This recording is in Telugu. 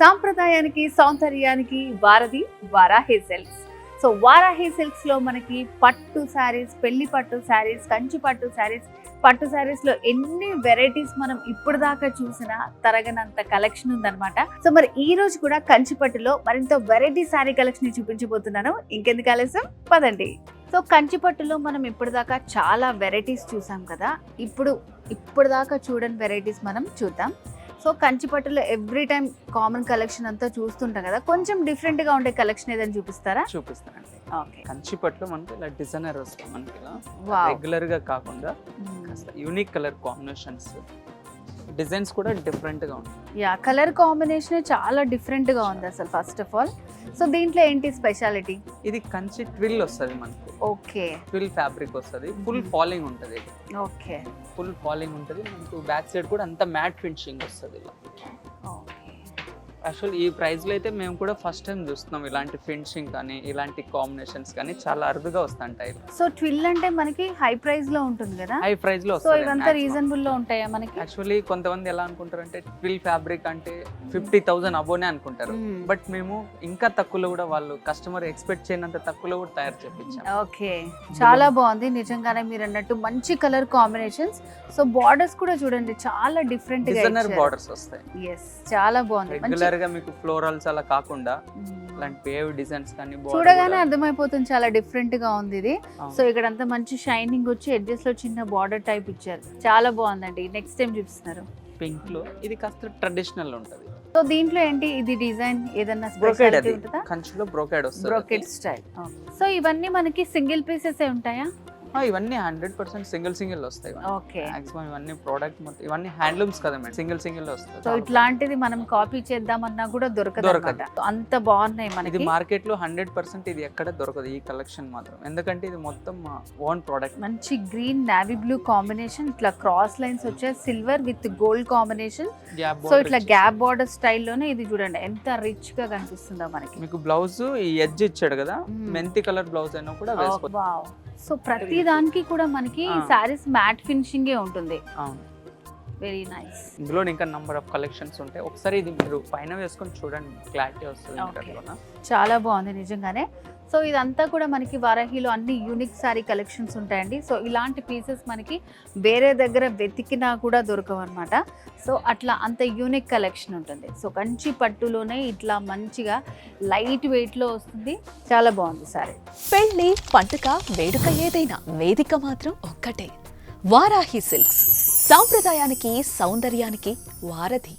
సాంప్రదాయానికి సౌందర్యానికి వారధి Varahi silks. So Varahi silks లో మనకి పట్టు శారీస్, పెళ్లి పట్టు శారీస్, కంచి పట్టు శారీస్, పట్టు శారీస్ లో ఎన్ని వెరైటీస్ మనం ఇప్పుడు దాకా చూసినా తరగనంత కలెక్షన్ ఉందన్నమాట. సో మరి ఈ రోజు కూడా కంచి పట్టులో మరింత వెరైటీ శారీ కలెక్షన్ చూపించబోతున్నాను. ఇంకెందుకు ఆలస్యం, పదండి. సో కంచి పట్టులో మనం ఇప్పటిదాకా చాలా వెరైటీస్ చూసాం కదా, ఇప్పుడు దాకా చూడని వెరైటీస్ మనం చూద్దాం. సో కంచి పట్టులో ఎవ్రీ టైం కామన్ కలెక్షన్ అంతా చూస్తుంటాం కదా, కొంచెం డిఫరెంట్ గా ఉండే కలెక్షన్ ఏదైనా చూపిస్తారా? చూపిస్తానండి. ఓకే. కంచి పట్టులో మనకి ఇలా డిజైనర్ వస్తాయి, మనకి ఇలా Wow. రెగ్యులర్ గా కాకుండా కాస్త యూనిక్ కలర్ కాంబినేషన్స్, డిజైన్స్ కూడా డిఫరెంట్ గా ఉంటాయి. యా, కలర్ కాంబినేషన్ చాలా డిఫరెంట్ గా ఉంది అసలు. ఫస్ట్ ఆఫ్ ఆల్ సో దీంట్లో ఏంటి స్పెషాలిటీ? ఇది కంచి ట్విల్ వస్తుంది మనకు. ఓకే. ట్విల్ ఫ్యాబ్రిక్ వస్తుంది, ఫుల్ ఫాలింగ్ ఉంటుంది. ఓకే. ఫుల్ ఫాలింగ్ ఉంటుంది మనకు. బ్యాక్ సైడ్ కూడా అంత మ్యాట్ ఫినిషింగ్ వస్తుంది ఇలా. యాక్చువల్ ఈ ప్రైస్ లో అయితే మేము కూడా ఫస్ట్ టైం చూస్తున్నాం ఇలాంటి ఫినిషింగ్ కానీ ఇలాంటి కాంబినేషన్స్ కానీ చాలా అరుదుగా వస్తుంటాయి. సో ట్విల్ అంటే మనకి హై ప్రైస్ లో ఉంటుంది కదా, హై ప్రైస్ లో సో ఇవంతా రీజనబుల్ లో ఉంటాయా మనకి? యాక్చువల్లీ కొంతమంది ఎలా అనుకుంటారు అంటే ట్విల్ ఫ్యాబ్రిక్ అంటే 50,000 అబోనే అనుకుంటారు. బట్ మేము ఇంకా తక్కువలో కూడా, వాళ్ళు కస్టమర్ ఎక్స్పెక్ట్ చేయనంత తక్కువలో కూడా తయారు చేయించాం. ఓకే, చాలా బాగుంది నిజంగానే. మీరు అన్నట్టు మంచి కలర్ కాంబినేషన్స్. సో బార్డర్స్ కూడా చూడండి చాలా డిఫరెంట్ గా డిజైనర్ బార్డర్స్ వస్తాయి. ఎస్, చాలా బాగుంది. రెగ్యులర్ గా మీకు ఫ్లోరల్స్ అలా కాకుండా ఇలాంటి వేవ్ డిజైన్స్ కానీ చూడగానే అర్థమైపోతుంది చాలా డిఫరెంట్ గా ఉంది ఇది. సో ఇక్కడ అంతా మంచి షైనింగ్ వచ్చి ఎడ్జెస్ లో చిన్న బార్డర్ టైప్ ఇచ్చారు, చాలా బాగుందండి. నెక్స్ట్ టైం చూపిస్తున్నారు పింక్ లో. ఇది కాస్త ట్రెడిషనల్ ఉంటది. సో దీంట్లో ఏంటి ఇది డిజైన్ ఏదన్నా బ్రోకెడ్, స్పెషాలిటీ అది ఉంటుందా? కంచిలో బ్రోకెడ్ వస్తుంది, బ్రోకెడ్ స్టైల్. సో ఇవన్నీ మనకి సింగిల్ పీసెస్ ఉంటాయా? ఇవన్నీ 100% సింగిల్ వస్తాయి. ఓకే. మాక్సిమం ఇవన్నీ ప్రోడక్ట్ మొత్తం ఇవన్నీ హ్యాండ్లూమ్స్ కదా మేడం, సింగిల్ వస్తాయి. సో ఇట్లాంటిది మనం కాపీ చేద్దామన్నా కూడా దొరకదు అన్నమాట. అంత బాగున్నాయి ఇది మనకి. మార్కెట్ లో 100% ఇది ఎక్కడ దొరకదు ఈ కలెక్షన్ మాత్రం, ఎందుకంటే ఇది మొత్తం మా ఓన్ ప్రోడక్ట్. మంచి గ్రీన్ నావీ బ్లూ కాంబినేషన్, ఇట్లా క్రాస్ లైన్స్ వచ్చే silver with gold combination. So ఇట్లా గ్యాప్ బార్డర్ స్టైల్లోనే ఇది చూడండి ఎంత రిచ్ గా కనిపిస్తుందో మనకి. మీకు బ్లౌజ్ ఈ ఎడ్జ్ ఇచ్చాడు కదా, మెంతి కలర్ బ్లౌజ్ అయినా కూడా వేసుకోవచ్చు. వావ్. సో ప్రతి దానికి కూడా మనకి సారీస్ మ్యాట్ ఫినిషింగ్ ఉంటుంది. Very nice. ఇందులో ఇంకా నంబర్ ఆఫ్ కలెక్షన్స్ ఉంటాయి. ఒకసారి ఇది మీరు పైన వేసుకొని చూడండి, క్లారిటీ వస్తుంది. చాలా బాగుంది నిజంగానే. సో ఇదంతా కూడా మనకి వారాహిలో అన్ని యూనిక్ సారీ కలెక్షన్స్ ఉంటాయండి. సో ఇలాంటి పీసెస్ మనకి వేరే దగ్గర వెతికినా కూడా దొరకవు అనమాట. సో అట్లా అంత యూనిక్ కలెక్షన్ ఉంటుంది. సో కంచి పట్టులోనే ఇట్లా మంచిగా లైట్ వెయిట్లో వస్తుంది, చాలా బాగుంది సారీ. పెళ్లి పండుగ వేడుక ఏదైనా వేదిక మాత్రం ఒక్కటే, వారాహి సిల్క్స్. సాంప్రదాయానికి సౌందర్యానికి వారధి.